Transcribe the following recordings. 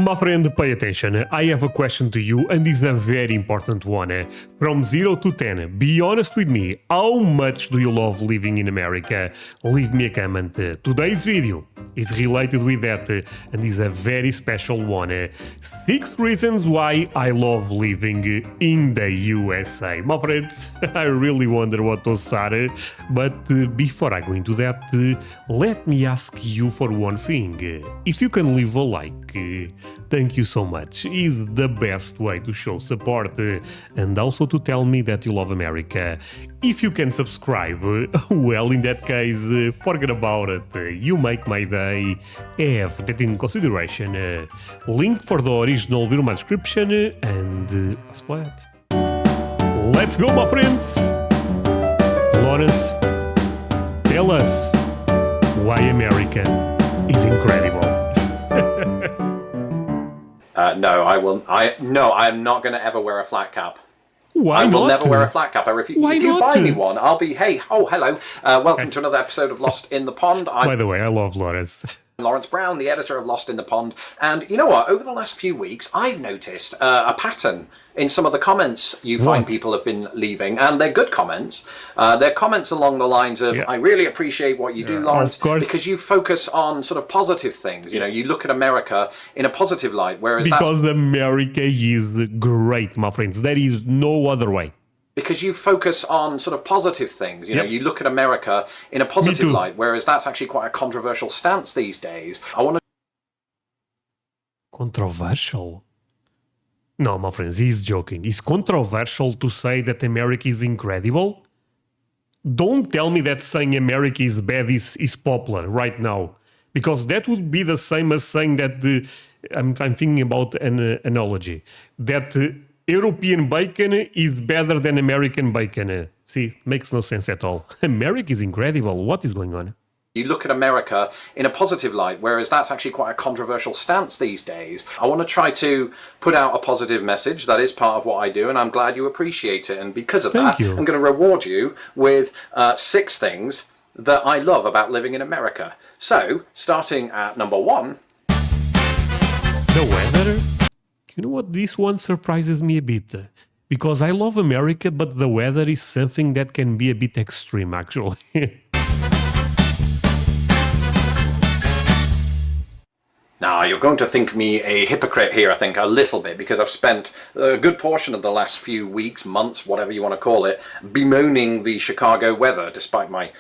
My friend, pay attention. I have a question to you, and this is a very important one. From 0 to 10, be honest with me. How much do you love living in America? Leave me a comment. Today's video is related with that, and is a very special one. 6 reasons why I love living in the USA. My friends, I really wonder what those are. But before I go into that, let me ask you for one thing. If you can leave a like, thank you so much. Is the best way to show support and also to tell me that you love America. If you can subscribe, well, in that case, forget about it. You make my day. Have that in consideration. Link for the original video in my description, and let's play it. Let's go, my friends. Lawrence, tell us why America is incredible. No, I will. I am not going to ever wear a flat cap. Why I will not? never wear a flat cap. I refuse. Why if you not? buy me one, I'll be. Hey, oh, hello. Welcome to another episode of Lost in the Pond. By the way, I love Lawrence. Lawrence Brown, the editor of Lost in the Pond. And you know what? Over the last few weeks, I've noticed a pattern in some of the comments you find people have been leaving. And they're good comments. They're comments along the lines of, I really appreciate what you do, Lawrence, because you focus on sort of positive things. You know, you look at America in a positive light, whereas because America is great, my friends. There is no other way. Because you focus on sort of positive things. You know, you look at America in a positive light, whereas that's actually quite a controversial stance these days. I want to... Controversial? No, my friends, he's joking. It's controversial to say that America is incredible? Don't tell me that saying America is bad is popular right now. Because that would be the same as saying that... I'm thinking about an analogy. That... European bacon is better than American bacon. See, makes no sense at all. America is incredible. What is going on? You look at America in a positive light, whereas that's actually quite a controversial stance these days. I want to try to put out a positive message. That is part of what I do, and I'm glad you appreciate it. And because of that, I'm going to reward you with 6 things that I love about living in America. So, starting at number 1. The weather? You know what? This one surprises me a bit. Because I love America, but the weather is something that can be a bit extreme, actually. Now, you're going to think me a hypocrite here, I think, a little bit, because I've spent a good portion of the last few weeks, months, whatever you want to call it, bemoaning the Chicago weather, despite my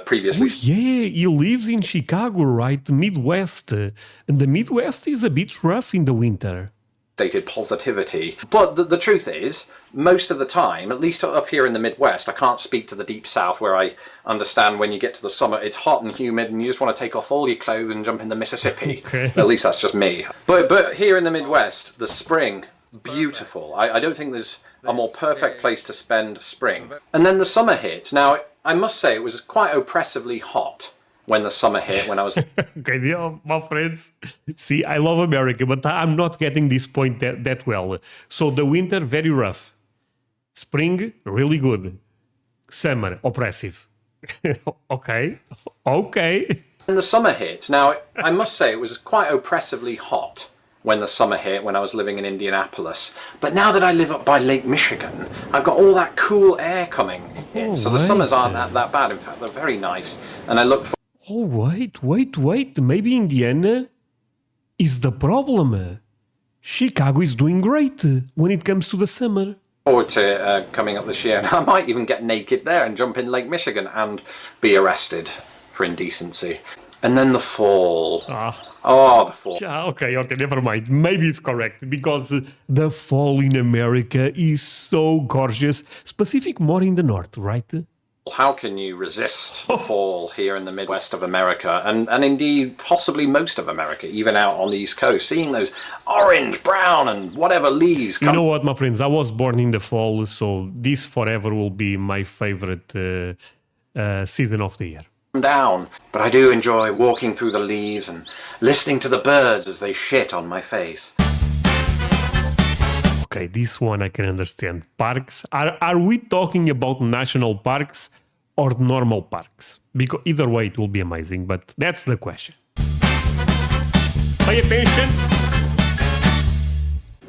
previously... Oh, yeah, he lives in Chicago, right? Midwest. And the Midwest is a bit rough in the winter. Stated positivity. But the truth is, most of the time, at least up here in the Midwest, I can't speak to the deep south where I understand when you get to the summer it's hot and humid and you just want to take off all your clothes and jump in the Mississippi. At least that's just me. But here in the Midwest, the spring, beautiful. I don't think there's a more perfect place to spend spring. And then the summer hits. Now, I must say it was quite oppressively hot when the summer hit, when I was... Okay, my friends. See, I love America, but I'm not getting this point that well. So the winter, very rough. Spring, really good. Summer, oppressive. Okay. And the summer hit. Now, I must say it was quite oppressively hot when the summer hit, when I was living in Indianapolis. But now that I live up by Lake Michigan, I've got all that cool air coming in. So the summers aren't that bad. In fact, they're very nice. And I look for... Oh, wait. Maybe Indiana is the problem. Chicago is doing great when it comes to the summer. Forward to coming up this year. And I might even get naked there and jump in Lake Michigan and be arrested for indecency. And then the fall. Oh, the fall. Okay, never mind. Maybe it's correct, because the fall in America is so gorgeous, specific more in the north, right? How can you resist the fall here in the Midwest of America, and indeed possibly most of America, even out on the East Coast, seeing those orange, brown, and whatever leaves come... You know what, my friends, I was born in the fall, so this forever will be my favorite season of the year. Down, but I do enjoy walking through the leaves and listening to the birds as they shit on my face. Okay, this one I can understand. Parks. Are we talking about national parks or normal parks? Because either way it will be amazing, but that's the question. Pay attention.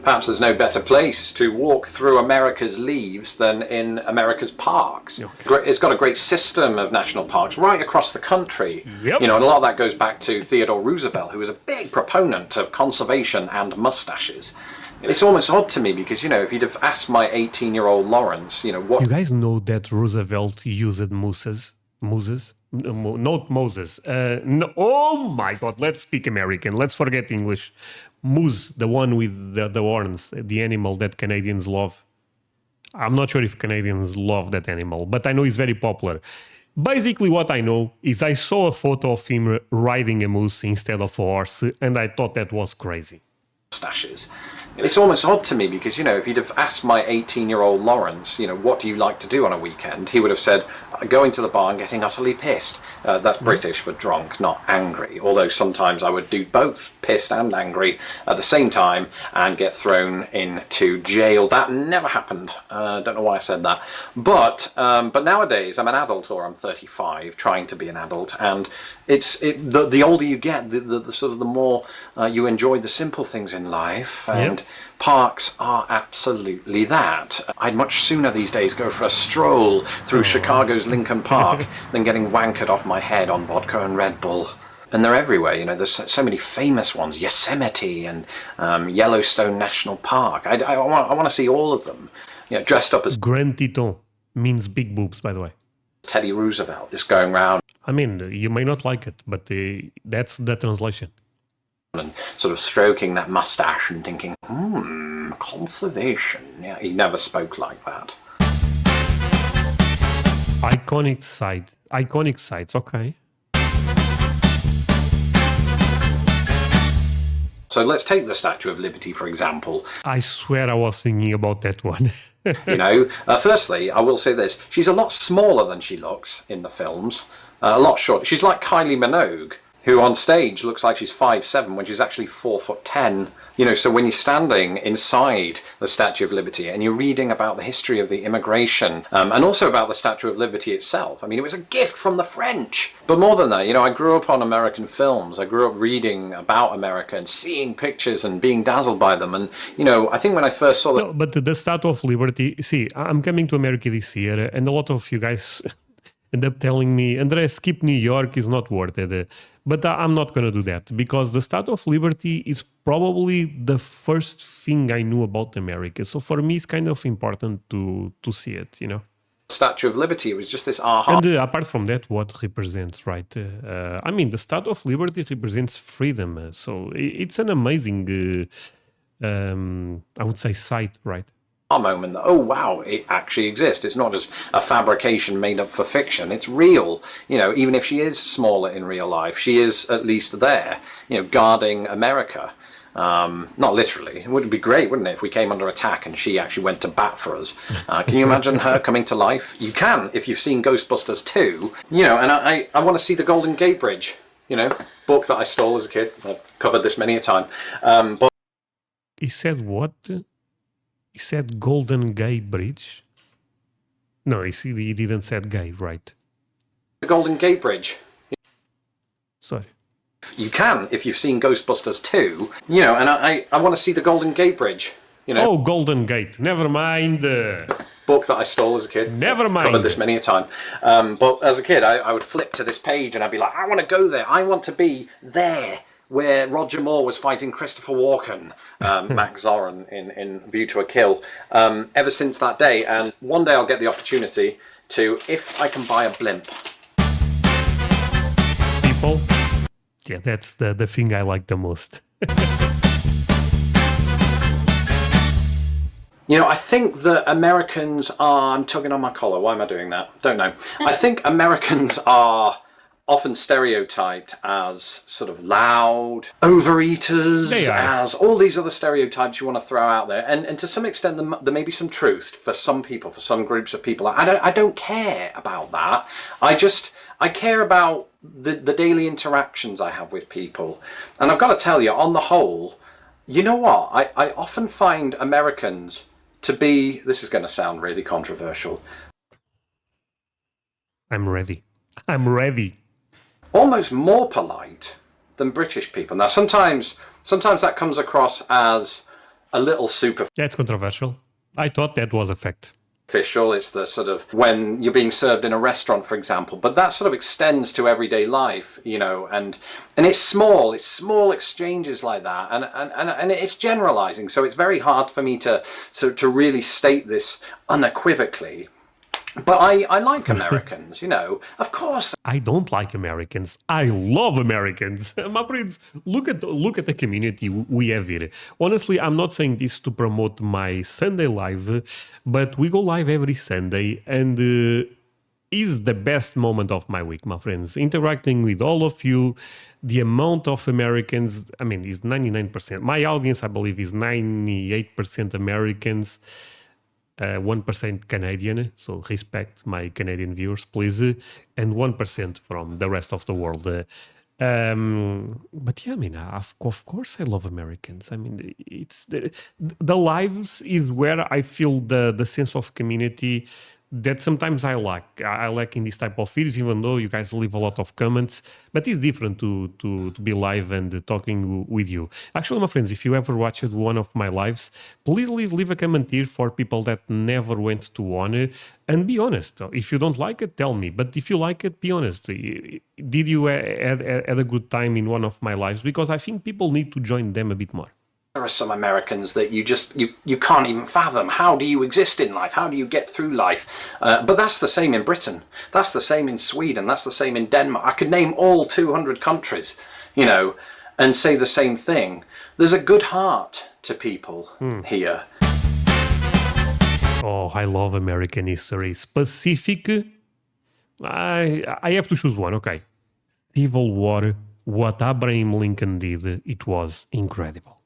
Perhaps there's no better place to walk through America's leaves than in America's parks. Okay. It's got a great system of national parks right across the country. Yep. You know, and a lot of that goes back to Theodore Roosevelt, who was a big proponent of conservation and mustaches. It's almost odd to me because, you know, if you'd have asked my 18-year-old Lawrence, you know, what... You guys know that Roosevelt used mooses? Not Moses. No, oh my God, let's speak American. Let's forget English. Moose, the one with the horns, the animal that Canadians love. I'm not sure if Canadians love that animal, but I know he's very popular. Basically, what I know is I saw a photo of him riding a moose instead of a horse, and I thought that was crazy. Stashes. It's almost odd to me because, you know, if you'd have asked my 18-year-old Lawrence, you know, what do you like to do on a weekend? He would have said, going to the bar and getting utterly pissed. That's British for drunk, not angry. Although sometimes I would do both, pissed and angry, at the same time and get thrown into jail. That never happened. Don't know why I said that. But nowadays I'm an adult, or I'm 35, trying to be an adult, and the older you get, the sort of the more you enjoy the simple things in life, and parks are absolutely that. I'd much sooner these days go for a stroll through Chicago's Lincoln Park than getting wankered off my head on vodka and Red Bull. And they're everywhere, you know, there's so many famous ones, Yosemite and Yellowstone National Park. I want to see all of them, you know, dressed up as... Grand Teton means big boobs, by the way. Teddy Roosevelt, just going around. I mean, you may not like it, but that's the translation. And sort of stroking that mustache and thinking, conservation. Yeah, he never spoke like that. Iconic sites, okay. So let's take the Statue of Liberty, for example. I swear I was thinking about that one. You know, firstly, I will say this. She's a lot smaller than she looks in the films. A lot shorter. She's like Kylie Minogue, who on stage looks like she's 5'7" when she's actually 4'10". You know, so when you're standing inside the Statue of Liberty and you're reading about the history of the immigration and also about the Statue of Liberty itself, I mean, it was a gift from the French. But more than that, you know, I grew up on American films. I grew up reading about America and seeing pictures and being dazzled by them. And, you know, I think when I first saw this... No, but the Statue of Liberty, see, I'm coming to America this year, and a lot of you guys end up telling me, André, skip New York, is not worth it. But I'm not going to do that, because the Statue of Liberty is probably the first thing I knew about America. So for me, it's kind of important to see it, you know. Statue of Liberty, it was just this aha. And apart from that, what represents, right? I mean, the Statue of Liberty represents freedom. So it's an amazing, I would say, sight, right? Moment that, oh wow, it actually exists. It's not just a fabrication made up for fiction. It's real. You know, even if she is smaller in real life, she is at least there, you know, guarding America. Not literally. It would be great, wouldn't it, if we came under attack and she actually went to bat for us. Can you imagine her coming to life? You can, if you've seen Ghostbusters 2. You know, and I want to see the Golden Gate Bridge, you know, book that I stole as a kid. I've covered this many a time. But he said what? He said Golden Gay Bridge? No, he didn't said gay, right? The Golden Gate Bridge. Sorry. You can, if you've seen Ghostbusters 2. You know, and I want to see the Golden Gate Bridge. You know. Oh, Golden Gate. Never mind. Book that I stole as a kid. Never mind. Covered this many a time. But as a kid, I would flip to this page and I'd be like, I want to go there. I want to be there, where Roger Moore was fighting Christopher Walken, Max Zorin in View to a Kill, ever since that day. And one day I'll get the opportunity to, if I can buy a blimp. People? Yeah, that's the thing I like the most. You know, I think that Americans are... I'm tugging on my collar. Why am I doing that? Don't know. I think Americans are often stereotyped as sort of loud, overeaters, as all these other stereotypes you want to throw out there. And to some extent, there may be some truth for some people, for some groups of people. I don't care about that. I care about the daily interactions I have with people. And I've got to tell you, on the whole, you know what? I often find Americans to be... This is going to sound really controversial. I'm ready. Almost more polite than British people. Now, sometimes that comes across as a little superficial. That's controversial. I thought that was a fact. It's the sort of when you're being served in a restaurant, for example, but that sort of extends to everyday life, and it's small exchanges like that, and it's generalizing. So it's very hard for me to really state this unequivocally. But I like Americans, of course. I don't like Americans. I love Americans. My friends, look at the community we have here. Honestly, I'm not saying this to promote my Sunday live, but we go live every Sunday, and is the best moment of my week, my friends. Interacting with all of you, the amount of Americans, is 99%. My audience, I believe, is 98% Americans. 1% Canadian, so respect my Canadian viewers, please, and 1% from the rest of the world. But yeah, of course I love Americans. It's the lives is where I feel the sense of community that sometimes I lack. I lack in this type of videos, even though you guys leave a lot of comments. But it's different to be live and talking with you. Actually, my friends, if you ever watched one of my lives, please leave a comment here for people that never went to one. And be honest. If you don't like it, tell me. But if you like it, be honest. Did you had a good time in one of my lives? Because I think people need to join them a bit more. There are some Americans that you can't even fathom. How do you exist in life? How do you get through life? But that's the same in Britain. That's the same in Sweden. That's the same in Denmark. I could name all 200 countries, and say the same thing. There's a good heart to people here. Oh, I love American history. Specific, I have to choose one, okay. Civil War, what Abraham Lincoln did, it was incredible.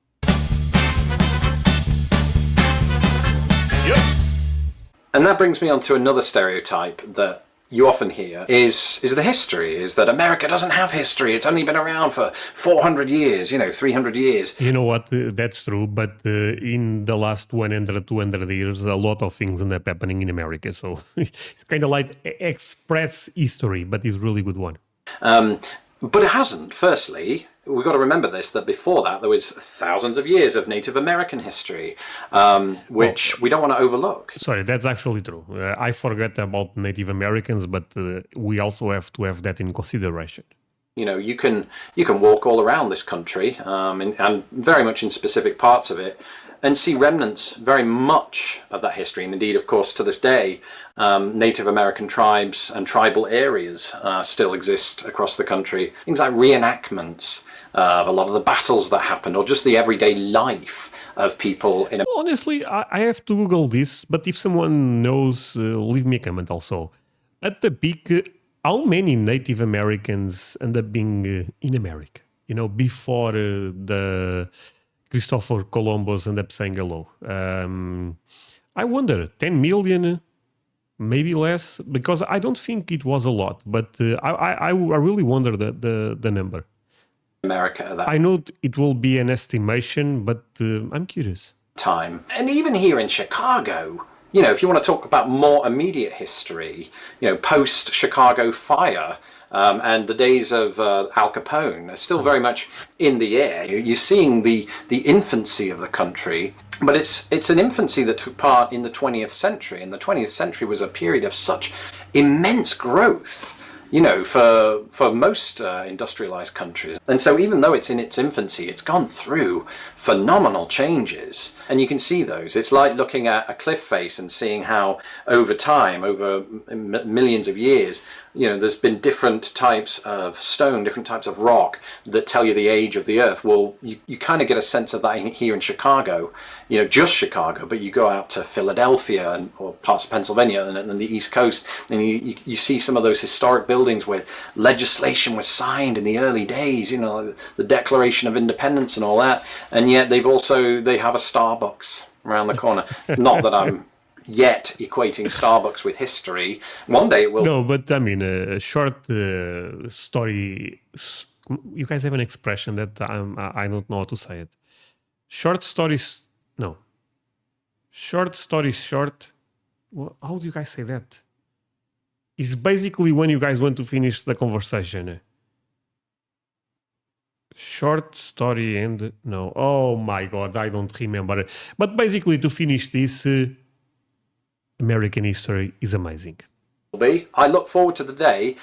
And that brings me on to another stereotype that you often hear is the history, is that America doesn't have history. It's only been around for 400 years, 300 years. You know what? That's true. But in the last 100, 200 years, a lot of things end up happening in America. So it's kind of like express history, but it's a really good one. But it hasn't. Firstly, we've got to remember this, that before that there was thousands of years of Native American history, which we don't want to overlook. Sorry, that's actually true. I forgot about Native Americans, but we also have to have that in consideration. You can walk all around this country, and very much in specific parts of it, and see remnants very much of that history. And indeed, of course, to this day, Native American tribes and tribal areas still exist across the country. Things like reenactments of a lot of the battles that happened, or just the everyday life of people in. Honestly, I have to Google this, but if someone knows, leave me a comment also. At the peak, how many Native Americans end up being in America? Before the Christopher Columbus ended up saying hello. I wonder, 10 million, maybe less, because I don't think it was a lot, but I really wonder the number. America, I know it will be an estimation, but I'm curious. Time. And even here in Chicago, if you want to talk about more immediate history, post Chicago fire, and the days of Al Capone are still very much in the air. You're seeing the infancy of the country, but it's an infancy that took part in the 20th century, and the 20th century was a period of such immense growth, for most industrialized countries. And so even though it's in its infancy, it's gone through phenomenal changes. And you can see those. It's like looking at a cliff face and seeing how over time, over millions of years, there's been different types of stone, different types of rock that tell you the age of the earth. Well, you kind of get a sense of that here in Chicago, just Chicago, but you go out to Philadelphia or parts of Pennsylvania and the East Coast, and you see some of those historic buildings where legislation was signed in the early days, the Declaration of Independence and all that, and yet they have a Starbucks around the corner. Not that I'm yet equating Starbucks with history. One day it will. No, but a short story. You guys have an expression that I don't know how to say it. Short stories. No. Short stories short. Well, how do you guys say that? It's basically when you guys want to finish the conversation. Short story and no. Oh my god, I don't remember. But basically, to finish this, American history is amazing. I look forward to the day,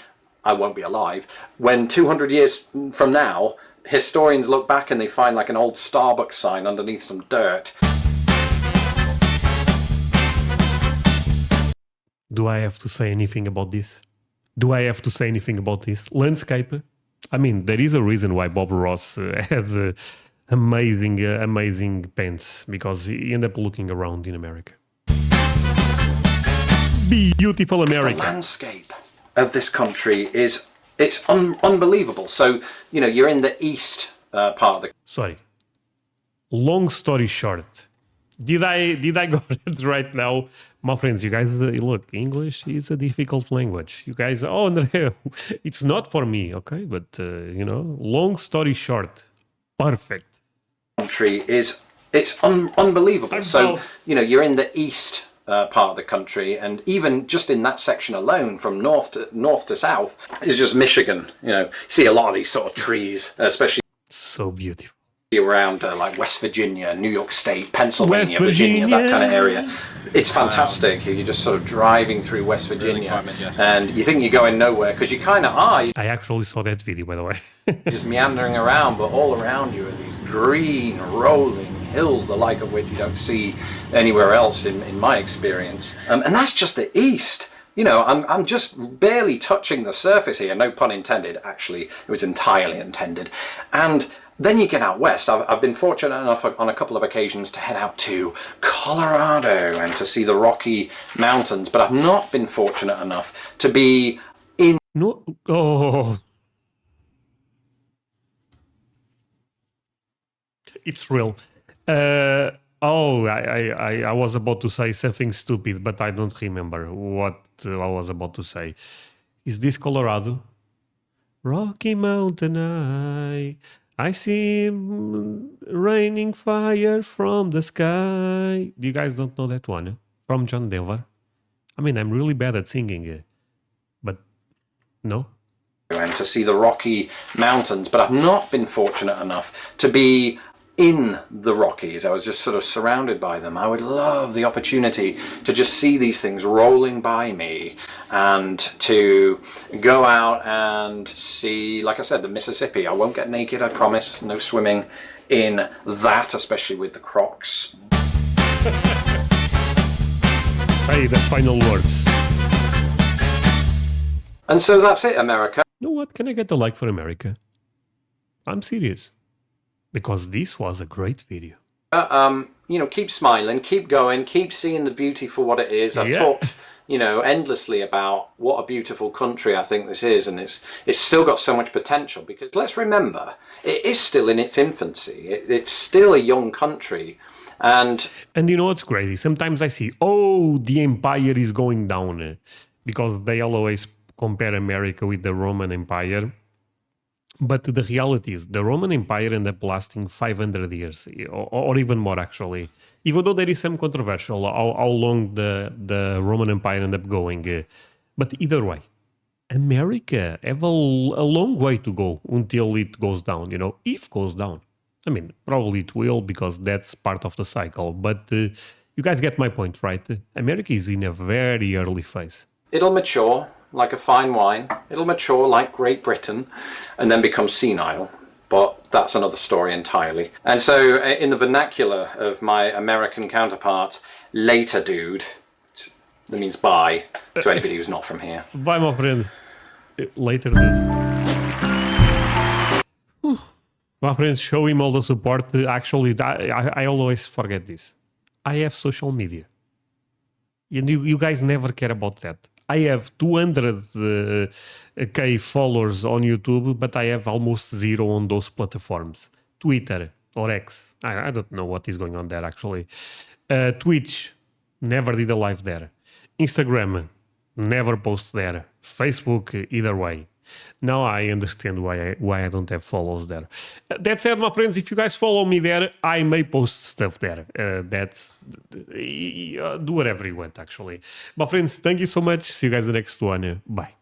I won't be alive, when 200 years from now, historians look back and they find like an old Starbucks sign underneath some dirt. Do I have to say anything about this? Do I have to say anything about this? Landscape? I mean, there is a reason why Bob Ross has amazing pants, because he ended up looking around in America. Beautiful America. The landscape of this country it's unbelievable. So, you know, you're in the east part of the... Sorry. Long story short, did I got it right now? My friends, you guys, look, English is a difficult language. You guys, oh, André, it's not for me, okay? But, you know, long story short, perfect. Country it's unbelievable. So, you know, you're in the east part of the country, and even just in that section alone, from north to south, is just Michigan. You know, you see a lot of these sort of trees, especially so beautiful around like West Virginia, New York State, Pennsylvania, Virginia, that kind of area. It's fantastic. You're just sort of driving through West Virginia, and you think you're going nowhere because you kind of are. I actually saw that video, by the way. Just meandering around, but all around you are these green, rolling hills, the like of which you don't see anywhere else in my experience. And that's just the east. You know, I'm just barely touching the surface here. No pun intended, actually. It was entirely intended. And then you get out west. I've been fortunate enough on a couple of occasions to head out to Colorado and to see the Rocky Mountains, but I've not been fortunate enough to be in... No, oh... It's real. I was about to say something stupid, but I don't remember what I was about to say. Is this Colorado? Rocky Mountain I see raining fire from the sky. You guys don't know that one? From John Denver? I mean, I'm really bad at singing, but no. And to see the Rocky Mountains, but I've not been fortunate enough to be in the Rockies. I was just sort of surrounded by them. I would love the opportunity to just see these things rolling by me and to go out and see, like I said, the Mississippi. I won't get naked, I promise. No swimming in that, especially with the Crocs. Hey, the final words. And so that's it, America. You know what? Can I get a like for America? I'm serious. Because this was a great video. You know, keep smiling, keep going, keep seeing the beauty for what it is. I've talked, you know, endlessly about what a beautiful country I think this is, and it's still got so much potential, because let's remember, it is still in its infancy. It's still a young country. And you know what's crazy? Sometimes I see, oh, the empire is going down, because they always compare America with the Roman Empire. But the reality is, the Roman Empire ended up lasting 500 years, or even more, actually. Even though there is some controversial how long the Roman Empire ended up going. But either way, America have a long way to go until it goes down, you know, if it goes down. I mean, probably it will, because that's part of the cycle. But you guys get my point, right? America is in a very early phase. It'll mature like a fine wine. It'll mature like Great Britain and then become senile. But that's another story entirely. And so in the vernacular of my American counterpart, later dude, that means bye to anybody who's not from here. Bye, my friend. Later dude. My friends, show him all the support. Actually, I always forget this. I have social media. You guys never care about that. I have 200k followers on YouTube, but I have almost zero on those platforms. Twitter or X. I don't know what is going on there, actually. Twitch, never did a live there. Instagram, never post there. Facebook, either way. Now I understand why I don't have follows there. That said, my friends, if you guys follow me there, I may post stuff there. Do whatever you want, actually. My friends, thank you so much. See you guys in the next one. Bye.